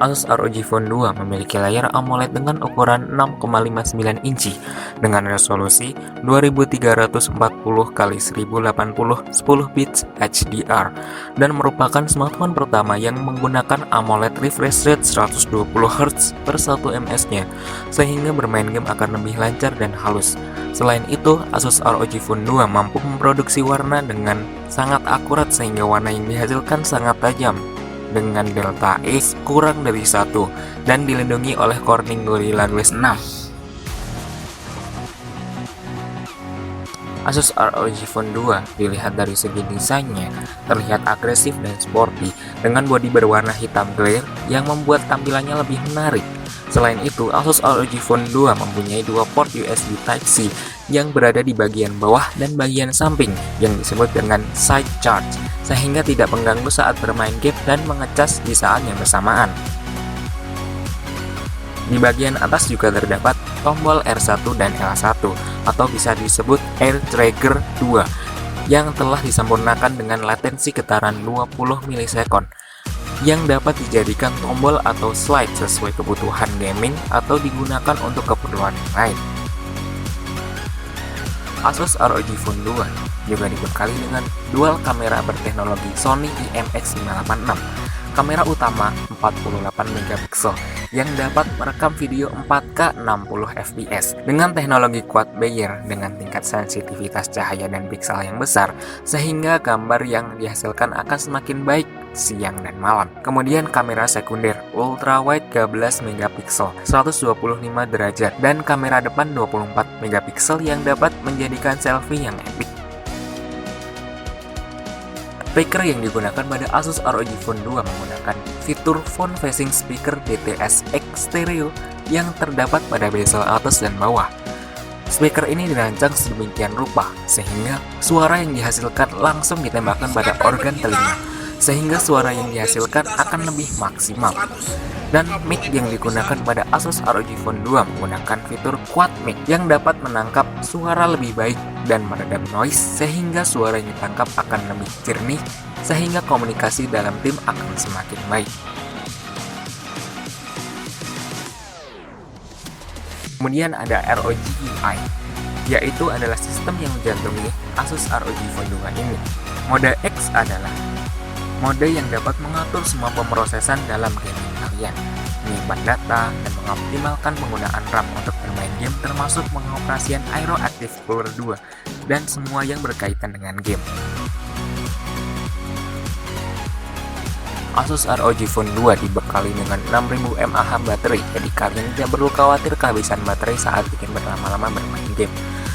Asus ROG Phone 2 memiliki layar AMOLED dengan ukuran 6,59 inci dengan resolusi 2340 x 1080 10 bits HDR dan merupakan smartphone pertama yang menggunakan AMOLED refresh rate 120 Hz per 1 ms-nya, sehingga bermain game akan lebih lancar dan halus. Selain itu, Asus ROG Phone 2 mampu memproduksi warna dengan sangat akurat sehingga warna yang dihasilkan sangat tajam dengan delta E kurang dari 1 dan dilindungi oleh Corning Gorilla Glass 6. Asus ROG Phone 2 dilihat dari segi desainnya terlihat agresif dan sporty dengan bodi berwarna hitam glare yang membuat tampilannya lebih menarik. Selain itu, Asus ROG Phone 2 mempunyai dua port USB Type-C yang berada di bagian bawah dan bagian samping yang disebut dengan side charge, sehingga tidak mengganggu saat bermain game dan mengecas di saat yang bersamaan. Di bagian atas juga terdapat tombol R1 dan L1 atau bisa disebut Air Trigger 2 yang telah disempurnakan dengan latensi getaran 20 milisekund yang dapat dijadikan tombol atau slide sesuai kebutuhan gaming atau digunakan untuk keperluan yang lain. Asus ROG Phone 2 juga dibekali dengan dual kamera berteknologi Sony IMX586, kamera utama 48 megapiksel yang dapat merekam video 4K 60 fps dengan teknologi quad Bayer dengan tingkat sensitivitas cahaya dan piksel yang besar sehingga gambar yang dihasilkan akan semakin baik siang dan malam. Kemudian kamera sekunder ultra wide 13 megapiksel 125 derajat dan kamera depan 24 megapiksel yang dapat menjadikan selfie yang epic. Speaker yang digunakan pada Asus ROG Phone 2 menggunakan fitur Phone Facing Speaker DTS-X Stereo yang terdapat pada bezel atas dan bawah. Speaker ini dirancang sedemikian rupa sehingga suara yang dihasilkan langsung ditembakkan pada organ telinga, sehingga suara yang dihasilkan akan lebih maksimal. Dan mic yang digunakan pada Asus ROG Phone 2 menggunakan fitur Quad Mic yang dapat menangkap suara lebih baik dan meredam noise sehingga suara yang ditangkap akan lebih jernih sehingga komunikasi dalam tim akan semakin baik. Kemudian ada ROG UI, yaitu adalah sistem yang menjantungi Asus ROG Phone 2 ini. Mode X adalah mode yang dapat mengatur semua pemrosesan dalam gaming kalian, menyimpan data, dan mengoptimalkan penggunaan RAM untuk bermain game termasuk pengoperasian Aero Active Cooler 2 dan semua yang berkaitan dengan game. Asus ROG Phone 2 dibekali dengan 6000 mAh baterai, jadi kalian tidak perlu khawatir kehabisan baterai saat bikin berlama-lama bermain game.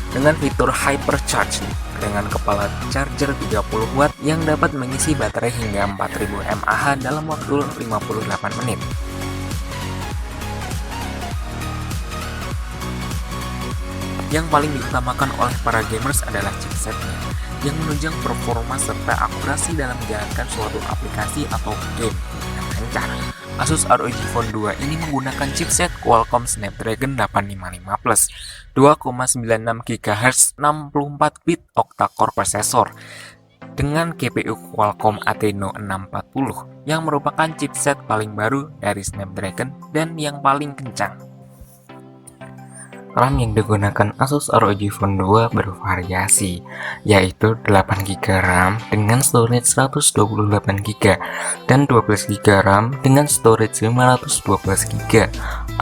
Dengan fitur Hypercharge dengan kepala charger 30 watt yang dapat mengisi baterai hingga 4000 mAh dalam waktu 58 menit. Yang paling diutamakan oleh para gamers adalah chipsetnya yang menunjang performa serta akurasi dalam menjalankan suatu aplikasi atau game dengan lancar. Asus ROG Phone 2 ini menggunakan chipset Qualcomm Snapdragon 855 Plus 2,96 GHz 64-bit octa-core processor dengan GPU Qualcomm Adreno 640 yang merupakan chipset paling baru dari Snapdragon dan yang paling kencang. RAM yang digunakan Asus ROG Phone 2 bervariasi, yaitu 8GB RAM dengan storage 128GB dan 12GB RAM dengan storage 512GB,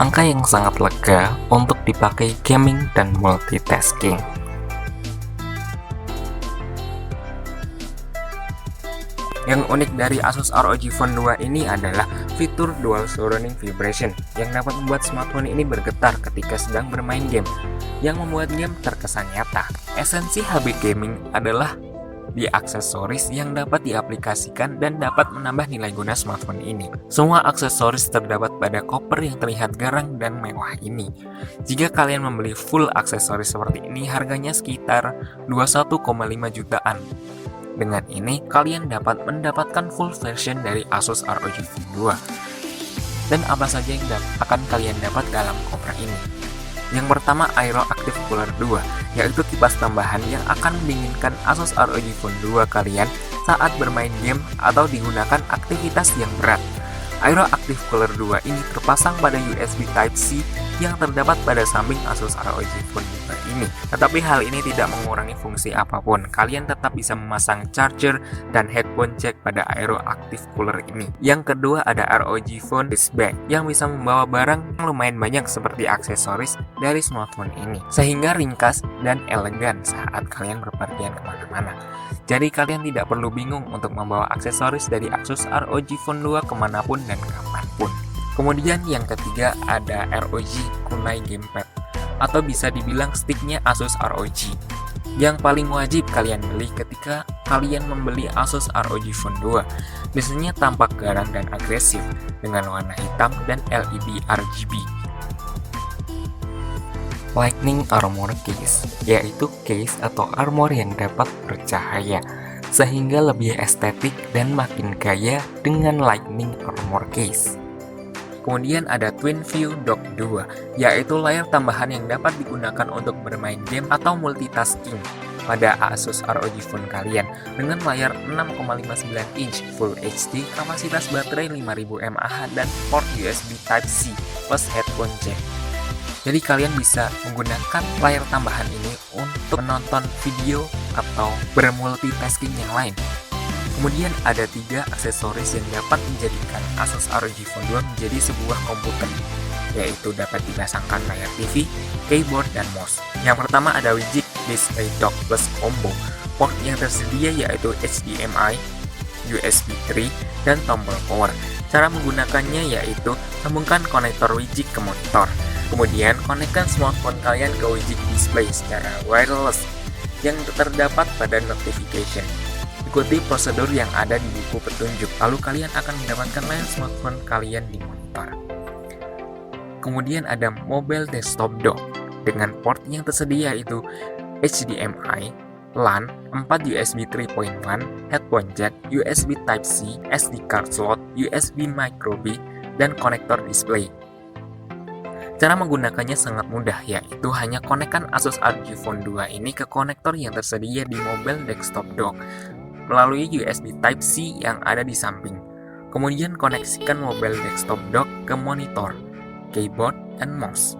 angka yang sangat lega untuk dipakai gaming dan multitasking. Yang unik dari Asus ROG Phone 2 ini adalah fitur Dual Surrounding Vibration yang dapat membuat smartphone ini bergetar ketika sedang bermain game, yang membuat game terkesan nyata. Esensi HB gaming adalah di aksesoris yang dapat diaplikasikan dan dapat menambah nilai guna smartphone ini. Semua aksesoris terdapat pada koper yang terlihat garang dan mewah ini. Jika kalian membeli full aksesoris seperti ini, harganya sekitar 21,5 jutaan. Dengan ini, kalian dapat mendapatkan full version dari Asus ROG Phone 2. Dan apa saja yang akan kalian dapat dalam koper ini? Yang pertama, Aero Active Cooler 2, yaitu kipas tambahan yang akan mendinginkan Asus ROG Phone 2 kalian saat bermain game atau digunakan aktivitas yang berat. Aero Active Cooler 2 ini terpasang pada USB Type-C yang terdapat pada samping Asus ROG Phone 2 ini. Tetapi hal ini tidak mengurangi fungsi apapun. Kalian tetap bisa memasang charger dan headphone jack pada Aero Active Cooler ini. Yang kedua ada ROG Phone Display yang bisa membawa barang yang lumayan banyak seperti aksesoris dari smartphone ini, sehingga ringkas dan elegan saat kalian berpergian kemana-mana. Jadi kalian tidak perlu bingung untuk membawa aksesoris dari Asus ROG Phone 2 kemanapun dan kapanpun. Kemudian yang ketiga ada ROG Kunai Gamepad, atau bisa dibilang sticknya Asus ROG, yang paling wajib kalian beli ketika kalian membeli Asus ROG Phone 2. Biasanya tampak garang dan agresif dengan warna hitam dan LED RGB. Lightning Armor Case, yaitu case atau armor yang dapat bercahaya, sehingga lebih estetik dan makin gaya dengan Lightning Armor Case. Kemudian ada Twin View Dock 2, yaitu layar tambahan yang dapat digunakan untuk bermain game atau multitasking pada Asus ROG Phone kalian dengan layar 6,59 inch Full HD, kapasitas baterai 5000 mAh dan port USB Type-C plus headphone jack. Jadi kalian bisa menggunakan layar tambahan ini untuk menonton video atau bermultitasking yang lain. Kemudian ada 3 aksesoris yang dapat menjadikan Asus ROG Phone 2 menjadi sebuah komputer, yaitu dapat dipasangkan layar TV, keyboard, dan mouse. Yang pertama ada Wijik Display Dock Plus Combo. Port yang tersedia yaitu HDMI, USB 3, dan tombol power. Cara menggunakannya yaitu sambungkan konektor Wijik ke monitor. Kemudian konekkan smartphone kalian ke Wijik Display secara wireless yang terdapat pada notification. Ikuti prosedur yang ada di buku petunjuk, lalu kalian akan mendapatkan layar smartphone kalian di monitor. Kemudian ada Mobile Desktop Dock dengan port yang tersedia yaitu HDMI, LAN, 4 USB 3.1, headphone jack, USB Type-C, SD card slot, USB micro:b, dan konektor display. Cara menggunakannya sangat mudah, yaitu hanya konekkan Asus ROG Phone 2 ini ke konektor yang tersedia di Mobile Desktop Dock melalui USB Type-C yang ada di samping. Kemudian koneksikan Mobile Desktop Dock ke monitor, keyboard, dan mouse.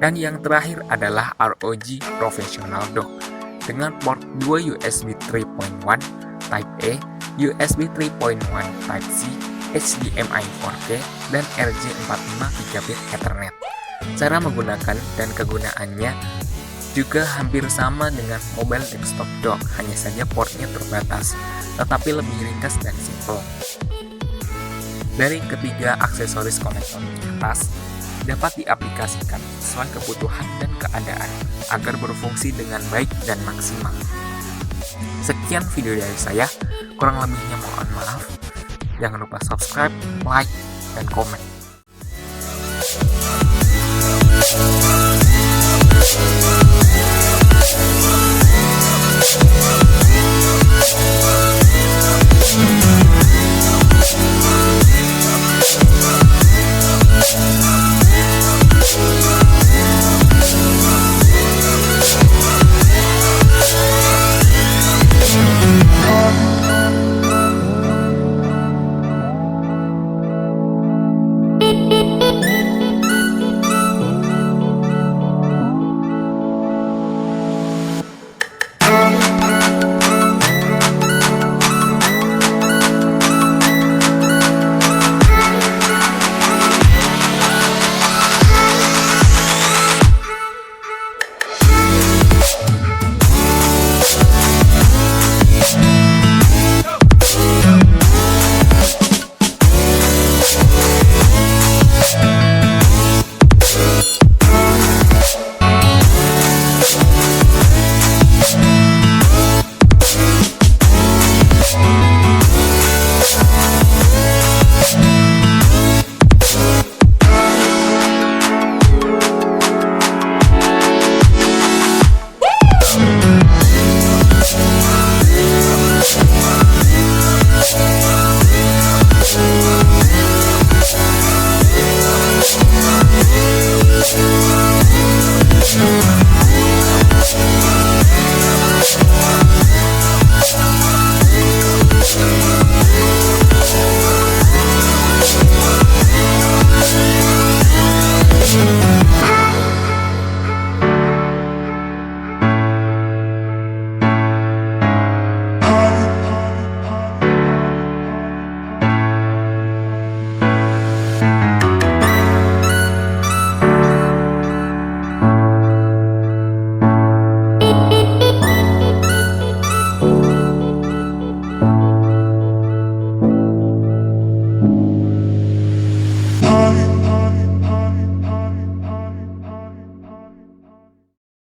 Dan yang terakhir adalah ROG Professional Dock dengan port 2 USB 3.1 Type A, USB 3.1 Type-C, HDMI 4K, dan RJ45 Gigabit Ethernet. Cara menggunakan dan kegunaannya juga hampir sama dengan Mobile Desktop Dock, hanya saja portnya terbatas, tetapi lebih ringkas dan simple. Dari ketiga aksesoris konektor di atas, dapat diaplikasikan sesuai kebutuhan dan keadaan agar berfungsi dengan baik dan maksimal. Sekian video dari saya, kurang lebihnya mohon maaf. Jangan lupa subscribe, like, dan komen.